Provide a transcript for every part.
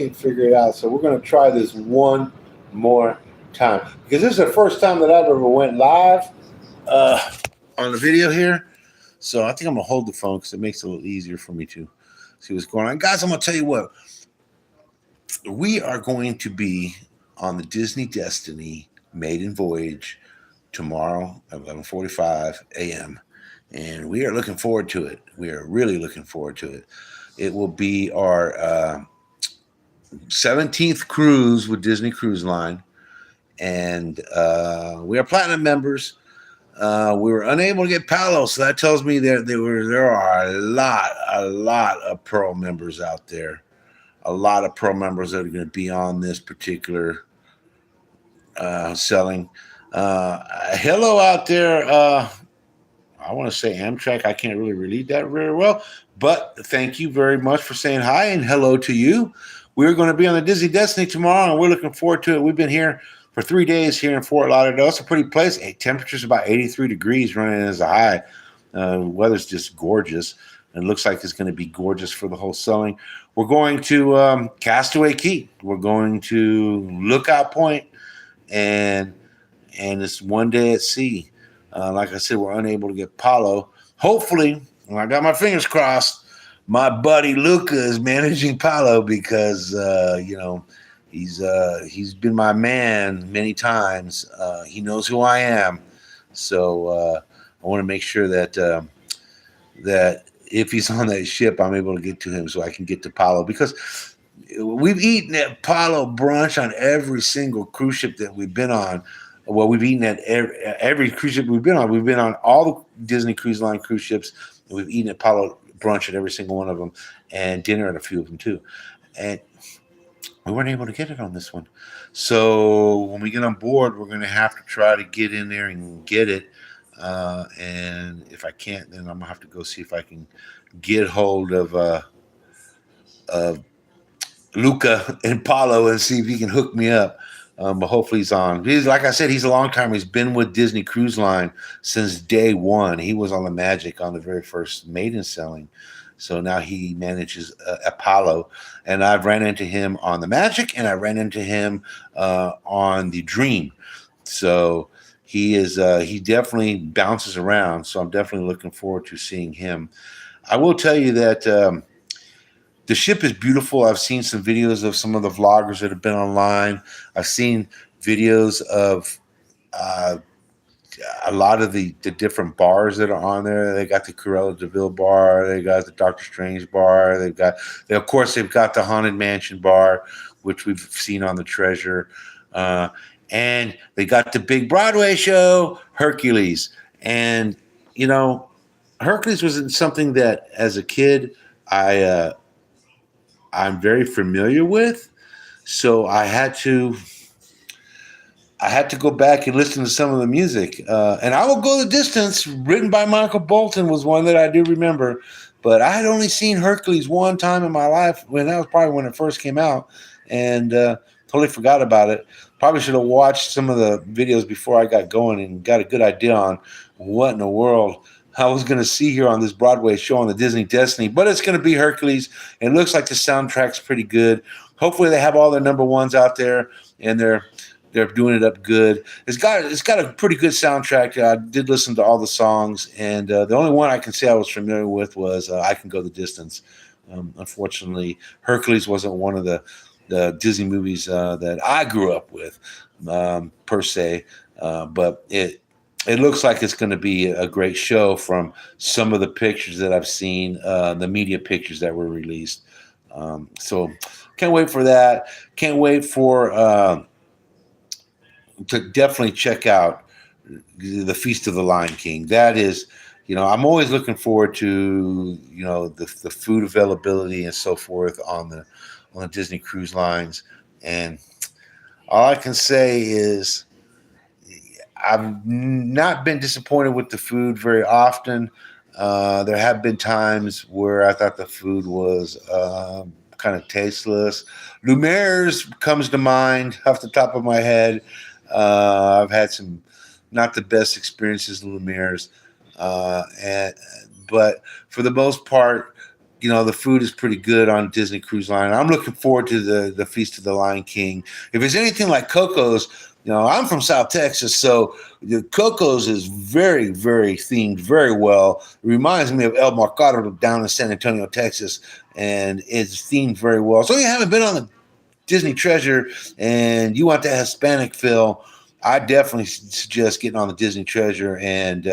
Can't figure it out. So we're going to try this one more time because this is the first time that I've ever went live uh, on the video here. So I think I'm gonna hold the phone because it makes it a little easier for me to see what's going on. Guys, I'm gonna tell you what, we are going to be on the Disney Destiny maiden voyage tomorrow at 11:45 a.m. And we are looking forward to it. We are really looking forward to it. It will be our 17th cruise with Disney Cruise Line, and we are platinum members. We were unable to get Palos, so that tells me there are a lot of Pearl members out there. A lot of Pearl members that are going to be on this particular selling. Hello out there. I want to say Amtrak. I can't really read that very well, but thank you very much for saying hi and hello to you. We're going to be on the Disney Destiny tomorrow, and we're looking forward to it. We've been here for 3 days here in Fort Lauderdale. It's a pretty place. Temperature's about 83 degrees running as a high. Weather's just gorgeous. And it looks like it's going to be gorgeous for the whole selling. We're going to Castaway Key. We're going to Lookout Point, and it's one day at sea. Like I said, we're unable to get Palo. Hopefully, I got my fingers crossed, my buddy Luca is managing Palo because, he's been my man many times. He knows who I am. So I want to make sure that if he's on that ship, I'm able to get to him so I can get to Palo, because we've eaten at Palo brunch on every single cruise ship that we've been on. Well, we've eaten at every cruise ship we've been on. We've been on all the Disney Cruise Line cruise ships. And we've eaten at Palo brunch at every single one of them, and dinner at a few of them too. And we weren't able to get it on this one. So when we get on board, we're going to have to try to get in there and get it. And if I can't, then I'm going to have to go see if I can get hold of Luca and Paulo and see if he can hook me up. But hopefully he's on. Like I said, he's a long timer. He's been with Disney Cruise Line since day one. He was on the Magic on the very first Maiden selling. So now he manages Apollo. And I've ran into him on the Magic, and I ran into him on the Dream. So he definitely bounces around. So I'm definitely looking forward to seeing him. I will tell you that the ship is beautiful. I've seen some videos of some of the vloggers that have been online. I've seen videos of a lot of the different bars that are on there. They got the Cruella de Vil bar. They got the Doctor Strange bar. They've got the Haunted Mansion bar, which we've seen on the Treasure. And they got the big Broadway show, Hercules. And, Hercules was something that as a kid I'm very familiar with. So I had to go back and listen to some of the music. And I Will Go the Distance, written by Michael Bolton, was one that I do remember. But I had only seen Hercules one time in my life, when that was probably when it first came out, and totally forgot about it. Probably should have watched some of the videos before I got going and got a good idea on what in the world I was going to see here on this Broadway show on the Disney Destiny. But it's going to be Hercules. It looks like the soundtrack's pretty good. Hopefully they have all their number ones out there, and they're doing it up good. It's got a pretty good soundtrack. I did listen to all the songs, and the only one I can say I was familiar with was I Can Go the Distance. Unfortunately, Hercules wasn't one of the Disney movies that I grew up with, per se. But it looks like it's going to be a great show from some of the pictures that I've seen, the media pictures that were released. So can't wait for that. Can't wait for to definitely check out the Feast of the Lion King. That is, I'm always looking forward to, the food availability and so forth on the Disney Cruise Lines. And all I can say is I've not been disappointed with the food very often. There have been times where I thought the food was kind of tasteless. Lumiere's comes to mind off the top of my head. I've had some not the best experiences in Lumiere's, but for the most part, the food is pretty good on Disney Cruise Line. I'm looking forward to the Feast of the Lion King. If it's anything like Coco's, I'm from South Texas, so the Coco's is very, very themed very well. It reminds me of El Mercado down in San Antonio, Texas, and it's themed very well. So you haven't been on the Disney Treasure and you want that Hispanic feel, I definitely suggest getting on the Disney Treasure and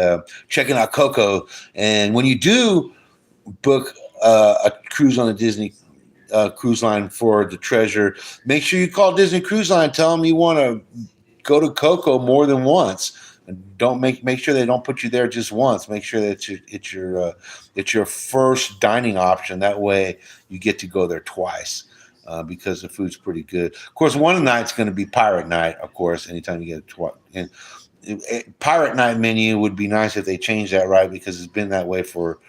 checking out Coco. And when you do book a cruise on the Disney Cruise Line for the Treasure, make sure you call Disney Cruise Line. Tell them you want to go to Coco more than once. And don't make sure they don't put you there just once. Make sure that it's your first dining option. That way you get to go there twice. Because the food's pretty good. Of course, one night's going to be Pirate Night, of course, anytime you get and Pirate Night menu would be nice if they changed that, right? Because it's been that way for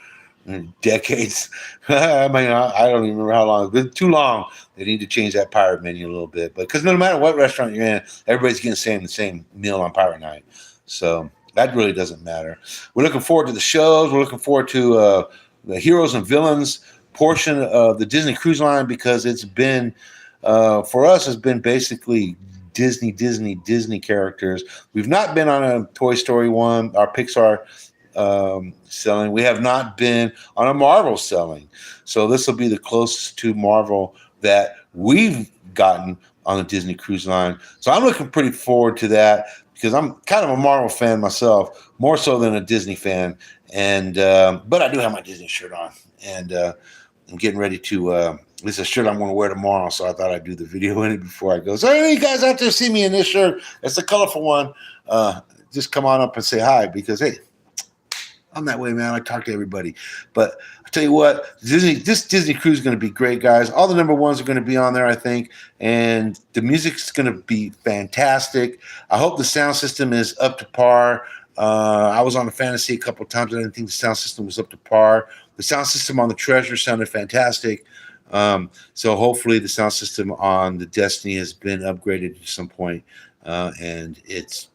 decades. I mean, I don't even remember how long. It's been too long. They need to change that pirate menu a little bit. But because no matter what restaurant you're in, everybody's getting the same meal on Pirate Night. So that really doesn't matter. We're looking forward to the shows. We're looking forward to the heroes and villains portion of the Disney Cruise Line, because it's been for us has been basically Disney characters. We've not been on a Toy Story one, our Pixar selling. We have not been on a Marvel selling. So this will be the closest to Marvel that we've gotten on the Disney Cruise Line. So I'm looking pretty forward to that, because I'm kind of a Marvel fan myself, more so than a Disney fan. And but I do have my Disney shirt on, and I'm getting ready to. This is a shirt I'm going to wear tomorrow, so I thought I'd do the video in it before I go. So, hey, you guys out there see me in this shirt? It's a colorful one. Just come on up and say hi, because hey, I'm that way, man. I talk to everybody. But I tell you what, this Disney cruise is going to be great, guys. All the number ones are going to be on there, I think, and the music's going to be fantastic. I hope the sound system is up to par. I was on the Fantasy a couple of times. I didn't think the sound system was up to par. The sound system on the Treasure sounded fantastic. So hopefully the sound system on the Destiny has been upgraded at some point, and it's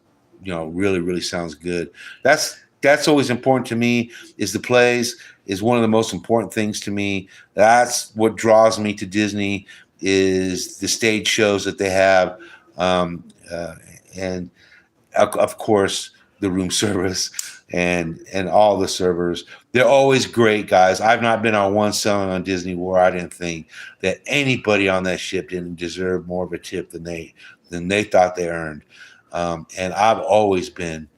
really, really sounds good. That's always important to me. Is the plays is one of the most important things to me. That's what draws me to Disney, is the stage shows that they have, and of course the room service and all the servers. They're always great, guys. I've not been on one selling on Disney where I didn't think that anybody on that ship didn't deserve more of a tip than they thought they earned. And I've always been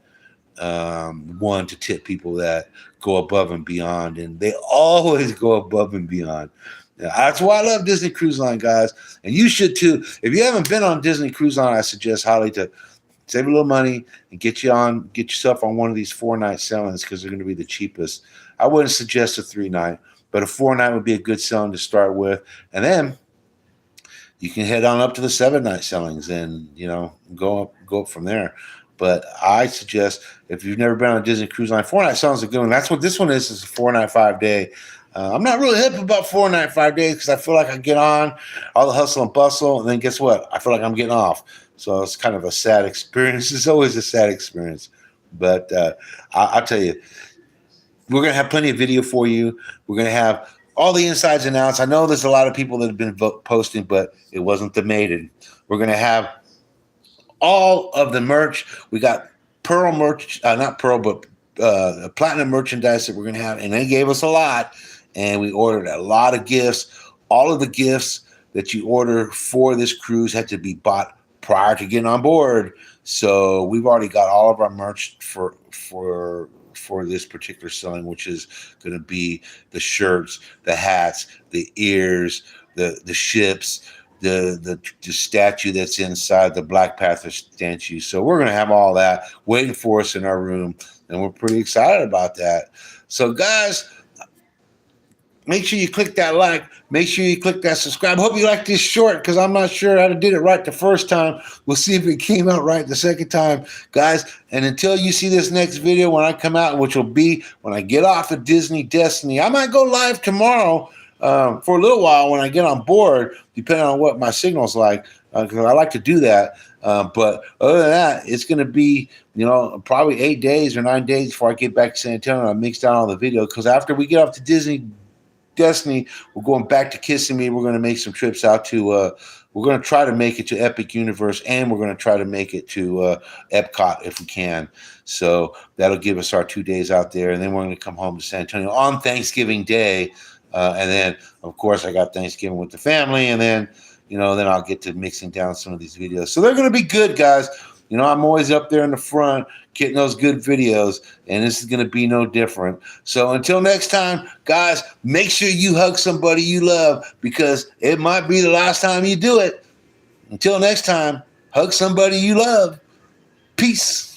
one to tip people that go above and beyond, and they always go above and beyond. That's why I love Disney Cruise Line, guys, and you should too. If you haven't been on Disney Cruise Line, I suggest highly to save a little money and get yourself on one of these 4-night sailings, because they're going to be the cheapest. I wouldn't suggest a 3-night, but a 4-night would be a good sailing to start with, and then you can head on up to the 7-night sailings and go up from there. But I suggest, if you've never been on a Disney Cruise Line, 4-night sailings are good, and that's what this one is a 4-night 5-day. I'm not really hip about 4-night 5 days, because I feel like I get on all the hustle and bustle, and then guess what? I feel like I'm getting off. So it's kind of a sad experience. It's always a sad experience. But I'll tell you, we're going to have plenty of video for you. We're going to have all the insides and outs. I know there's a lot of people that have been posting, but it wasn't the Maiden. We're going to have all of the merch. We got Pearl merch, not Pearl, but platinum merchandise that we're going to have. And they gave us a lot. And we ordered a lot of gifts. All of the gifts that you order for this cruise had to be bought prior to getting on board. So we've already got all of our merch for this particular selling, which is going to be the shirts, the hats, the ears, the ships, the statue that's inside the Black Panther statue. So we're going to have all that waiting for us in our room, and we're pretty excited about that. So guys, make sure you click that like. Make sure you click that subscribe. Hope you like this short, because I'm not sure how to did it right the first time. We'll see if it came out right the second time, guys. And until you see this next video when I come out, which will be when I get off of Disney Destiny, I might go live tomorrow for a little while when I get on board, depending on what my signal's like, because I like to do that. But other than that, it's going to be, probably 8 days or 9 days before I get back to San Antonio and I mix down all the video, because after we get off to Disney Destiny. We're going back to Kissimmee. We're going to make some trips out to. We're going to try to make it to Epic Universe, and we're going to try to make it to Epcot if we can. So that'll give us our 2 days out there, and then we're going to come home to San Antonio on Thanksgiving Day, and then of course I got Thanksgiving with the family, and then then I'll get to mixing down some of these videos. So they're going to be good, guys. I'm always up there in the front getting those good videos, and this is going to be no different. So until next time, guys, make sure you hug somebody you love, because it might be the last time you do it. Until next time, hug somebody you love. Peace.